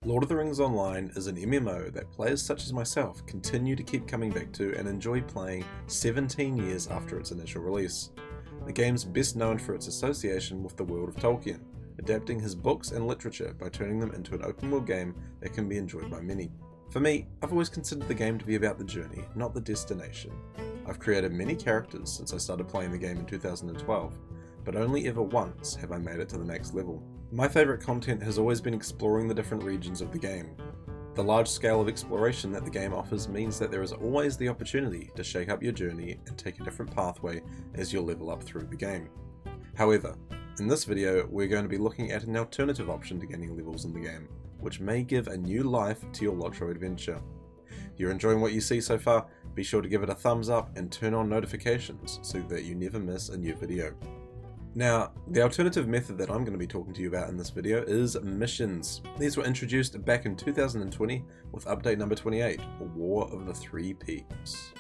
Lord of the Rings Online is an MMO that players such as myself continue to keep coming back to and enjoy playing 17 years after its initial release. The game's best known for its association with the world of Tolkien, adapting his books and literature by turning them into an open world game that can be enjoyed by many. For me, I've always considered the game to be about the journey, not the destination. I've created many characters since I started playing the game in 2012, but only ever once have I made it to the next level. My favourite content has always been exploring the different regions of the game. The large scale of exploration that the game offers means that there is always the opportunity to shake up your journey and take a different pathway as you level up through the game. However, in this video we're going to be looking at an alternative option to gaining levels in the game, which may give a new life to your LOTRO adventure. If you're enjoying what you see so far, be sure to give it a thumbs up and turn on notifications so that you never miss a new video. Now, the alternative method that I'm going to be talking to you about in this video is missions. These were introduced back in 2020 with update number 28, War of the Three Peaks.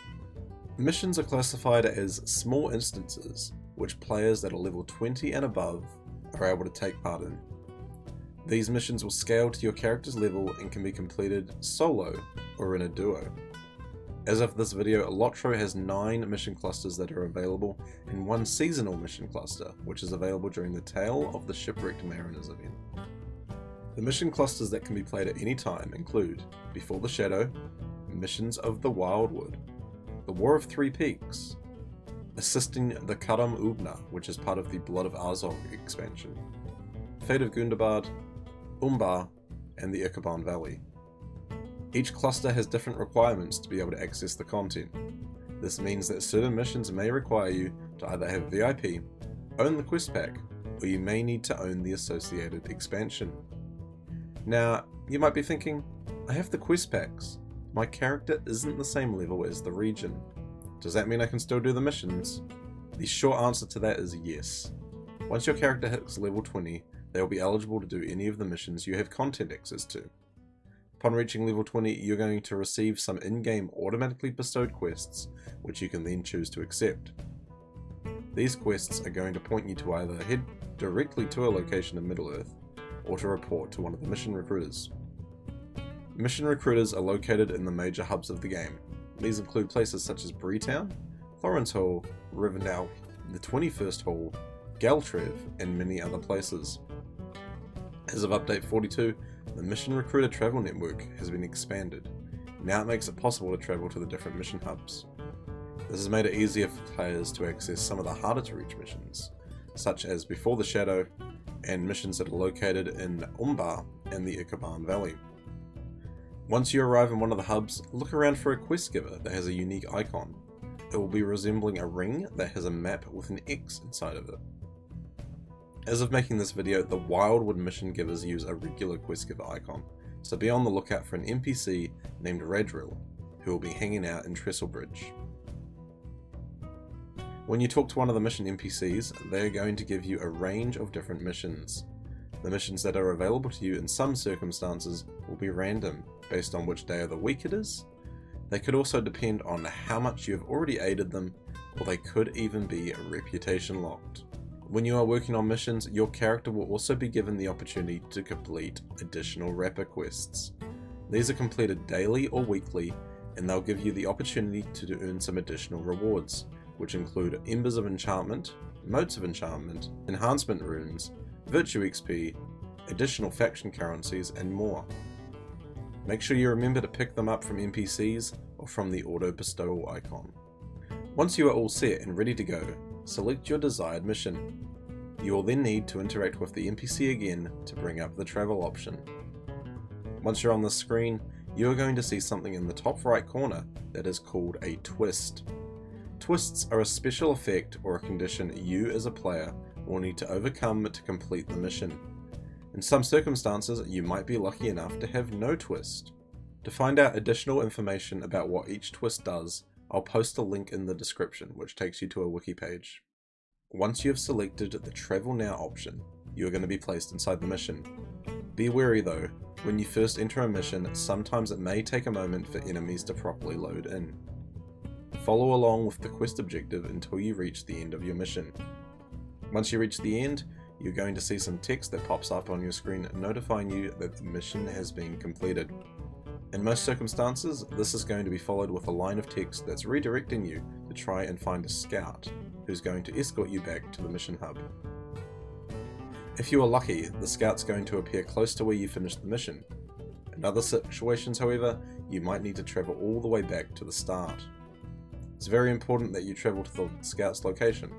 Missions are classified as small instances which players that are level 20 and above are able to take part in. These missions will scale to your character's level and can be completed solo or in a duo. As of this video, LOTRO has 9 mission clusters that are available and 1 seasonal mission cluster, which is available during the Tale of the Shipwrecked Mariners event. The mission clusters that can be played at any time include Before the Shadow, Missions of the Wildwood, the War of Three Peaks, assisting the Karam Ubna, which is part of the Blood of Azog expansion, Fate of Gundabad, Umbar, and the Ikaban Valley. Each cluster has different requirements to be able to access the content. This means that certain missions may require you to either have VIP, own the quest pack, or you may need to own the associated expansion. Now, you might be thinking, I have the quest packs. My character isn't the same level as the region. Does that mean I can still do the missions? The short answer to that is yes. Once your character hits level 20, they will be eligible to do any of the missions you have content access to. Upon reaching level 20, you're going to receive some in-game automatically bestowed quests, which you can then choose to accept. These quests are going to point you to either head directly to a location in Middle-earth, or to report to one of the mission recruiters. Mission recruiters are located in the major hubs of the game. These include places such as Breetown, Thorin's Hall, Rivendell, the 21st Hall, Galtrev, and many other places. As of update 42, the Mission Recruiter Travel Network has been expanded. Now it makes it possible to travel to the different mission hubs. This has made it easier for players to access some of the harder to reach missions, such as Before the Shadow, and missions that are located in Umbar and the Ikaban Valley. Once you arrive in one of the hubs, look around for a quest giver that has a unique icon. It will be resembling a ring that has a map with an X inside of it. As of making this video, the Wildwood mission givers use a regular quest giver icon, so be on the lookout for an NPC named Radrill, who will be hanging out in Trestlebridge. When you talk to one of the mission NPCs, they are going to give you a range of different missions. The missions that are available to you in some circumstances will be random, based on which day of the week it is. They could also depend on how much you have already aided them, or they could even be reputation locked. When you are working on missions, your character will also be given the opportunity to complete additional Rapper quests. These are completed daily or weekly, and they'll give you the opportunity to earn some additional rewards, which include Embers of Enchantment, Motes of Enchantment, Enhancement Runes, Virtue XP, additional faction currencies, and more. Make sure you remember to pick them up from NPCs or from the auto bestowal icon. Once you are all set and ready to go, select your desired mission. You will then need to interact with the NPC again to bring up the travel option. Once you're on the screen, you are going to see something in the top right corner that is called a twist. Twists are a special effect or a condition you as a player will need to overcome to complete the mission. In some circumstances, you might be lucky enough to have no twist. To find out additional information about what each twist does, I'll post a link in the description which takes you to a wiki page. Once you have selected the Travel Now option, you are going to be placed inside the mission. Be wary though, when you first enter a mission, sometimes it may take a moment for enemies to properly load in. Follow along with the quest objective until you reach the end of your mission. Once you reach the end, you're going to see some text that pops up on your screen notifying you that the mission has been completed. In most circumstances, this is going to be followed with a line of text that's redirecting you to try and find a scout who's going to escort you back to the mission hub. If you are lucky, the scout's going to appear close to where you finished the mission. In other situations, however, you might need to travel all the way back to the start. It's very important that you travel to the scout's location.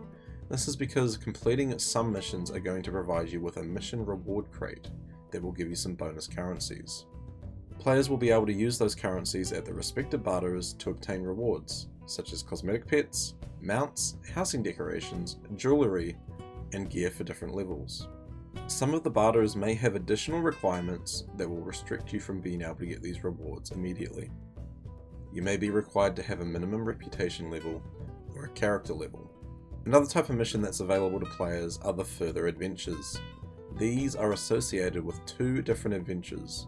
This is because completing some missions are going to provide you with a mission reward crate that will give you some bonus currencies. Players will be able to use those currencies at the respective barterers to obtain rewards, such as cosmetic pets, mounts, housing decorations, jewellery, and gear for different levels. Some of the barterers may have additional requirements that will restrict you from being able to get these rewards immediately. You may be required to have a minimum reputation level or a character level. Another type of mission that's available to players are the further adventures. These are associated with two different adventures: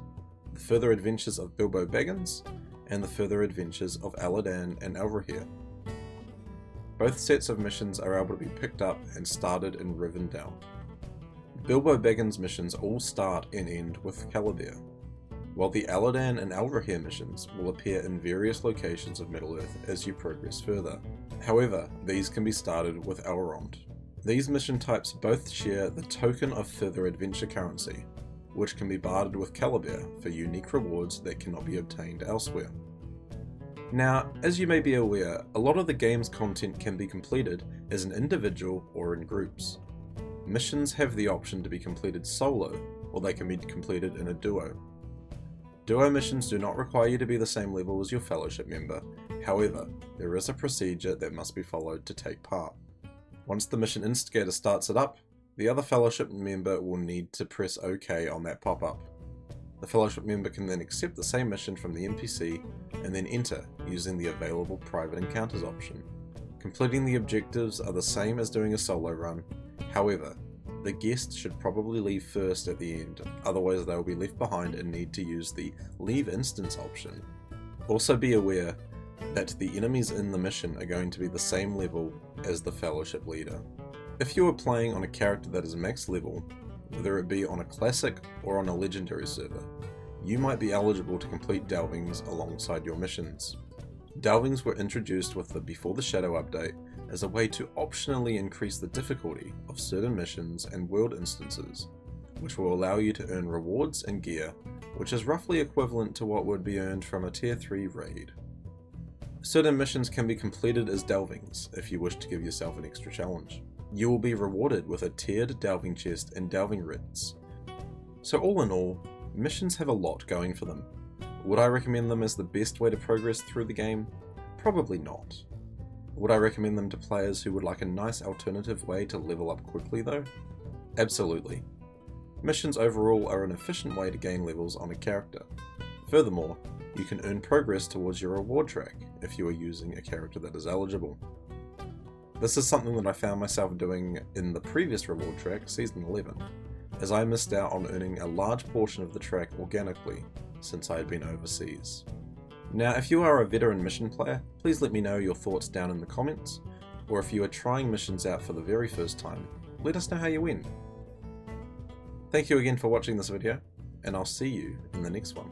the further adventures of Bilbo Baggins and the further adventures of Aladan and Elrohir. Both sets of missions are able to be picked up and started in Rivendell. Bilbo Baggins missions all start and end with Celebrimbor, while the Aladan and Elrohir missions will appear in various locations of Middle-earth as you progress further. However, these can be started with Elrond. These mission types both share the Token of Further Adventure currency, which can be bartered with Celebrimbor for unique rewards that cannot be obtained elsewhere. Now, as you may be aware, a lot of the game's content can be completed as an individual or in groups. Missions have the option to be completed solo, or they can be completed in a duo. Duo missions do not require you to be the same level as your fellowship member, however, there is a procedure that must be followed to take part. Once the mission instigator starts it up, the other fellowship member will need to press OK on that pop-up. The fellowship member can then accept the same mission from the NPC and then enter using the available private encounters option. Completing the objectives are the same as doing a solo run, however, the guest should probably leave first at the end, otherwise they will be left behind and need to use the leave instance option. Also be aware that the enemies in the mission are going to be the same level as the fellowship leader. If you are playing on a character that is max level, whether it be on a classic or on a legendary server, you might be eligible to complete delvings alongside your missions. Delvings were introduced with the Before the Shadow update as a way to optionally increase the difficulty of certain missions and world instances, which will allow you to earn rewards and gear, which is roughly equivalent to what would be earned from a tier 3 raid. Certain missions can be completed as delvings if you wish to give yourself an extra challenge. You will be rewarded with a tiered delving chest and delving writs. So all in all, missions have a lot going for them. Would I recommend them as the best way to progress through the game? Probably not. Would I recommend them to players who would like a nice alternative way to level up quickly though? Absolutely. Missions overall are an efficient way to gain levels on a character. Furthermore, you can earn progress towards your reward track if you are using a character that is eligible. This is something that I found myself doing in the previous reward track, Season 11, as I missed out on earning a large portion of the track organically since I had been overseas. Now, if you are a veteran mission player, please let me know your thoughts down in the comments, or if you are trying missions out for the very first time, let us know how you went. Thank you again for watching this video, and I'll see you in the next one.